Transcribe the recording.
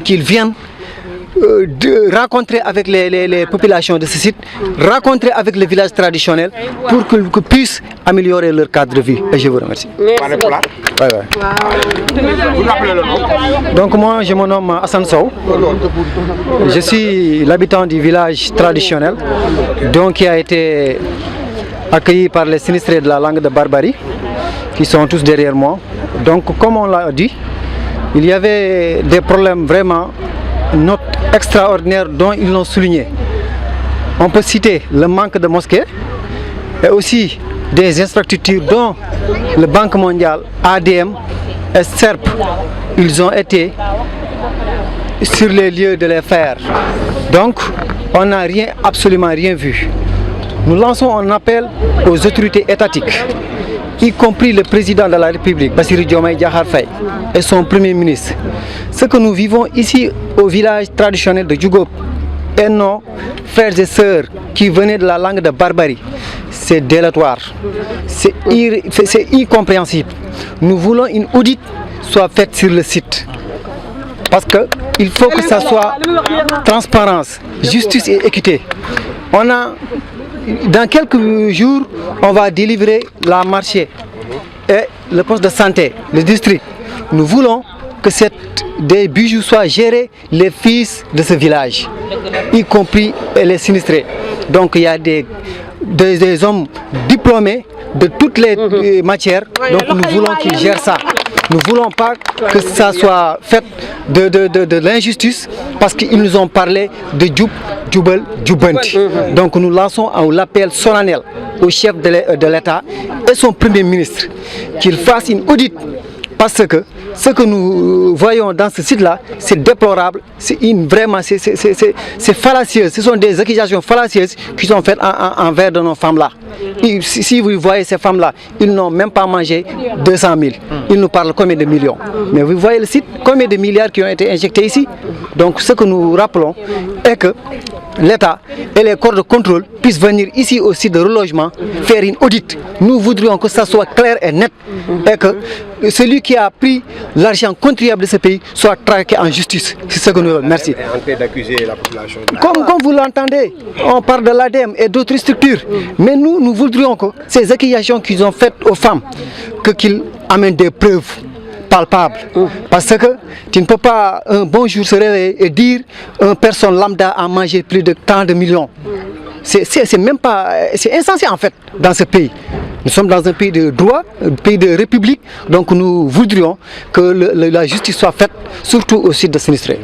qu'ils viennent rencontrer avec les populations de ce site, rencontrer avec les villages traditionnels pour qu'ils puissent améliorer leur cadre de vie. Et je vous remercie. Merci. Vous rappelez le nom? Donc moi je me nomme Hassan Sow. Je suis l'habitant du village traditionnel donc qui a été accueilli par les sinistrés de la langue de Barbarie qui sont tous derrière moi. Donc comme on l'a dit, il y avait des problèmes vraiment extraordinaires dont ils l'ont souligné. On peut citer le manque de mosquées et aussi des infrastructures dont le Banque mondiale, ADM et SERP, ils ont été sur les lieux de les faire. Donc on n'a absolument rien vu. Nous lançons un appel aux autorités étatiques, y compris le président de la République, Bassirou Diomaye Diakhar Faye, et son premier ministre. Ce que nous vivons ici au village traditionnel de Djougop et nos frères et sœurs qui venaient de la langue de Barbarie, c'est délatoire, c'est incompréhensible. Nous voulons une audit soit faite sur le site. Parce qu'il faut que ça soit transparence, justice et équité. Dans quelques jours, on va délivrer la marché et le poste de santé, le district. Nous voulons que des bijoux soient gérés les fils de ce village, y compris les sinistrés. Donc il y a des hommes diplômés de toutes les matières, donc nous voulons qu'ils gèrent ça. Nous ne voulons pas que ça soit fait de l'injustice parce qu'ils nous ont parlé de Djoubel, Djoubanti. Donc nous lançons l'appel solennel au chef de l'État et son premier ministre qu'il fasse une audit parce que ce que nous voyons dans ce site-là, c'est déplorable, c'est fallacieux, ce sont des accusations fallacieuses qui sont faites envers de nos femmes-là. Si vous voyez ces femmes-là, ils n'ont même pas mangé 200 000. Ils nous parlent combien de millions. Mais vous voyez le site, combien de milliards qui ont été injectés ici. Donc ce que nous rappelons est que l'État et les corps de contrôle puissent venir ici au site de relogement faire une audit. Nous voudrions que ça soit clair et net et que celui qui a pris l'argent contribuable de ce pays soit traqué en justice. C'est ce que nous voulons. Merci. Comme vous l'entendez, on parle de l'ADEME et d'autres structures. Mais nous voudrions que ces accusations qu'ils ont faites aux femmes, qu'ils amènent des preuves palpables. Parce que tu ne peux pas un bon jour se réveiller et dire une personne lambda a mangé plus de tant de millions. C'est même pas, c'est insensé en fait dans ce pays. Nous sommes dans un pays de droit, un pays de république, donc nous voudrions que la justice soit faite, surtout au site de sinistrés.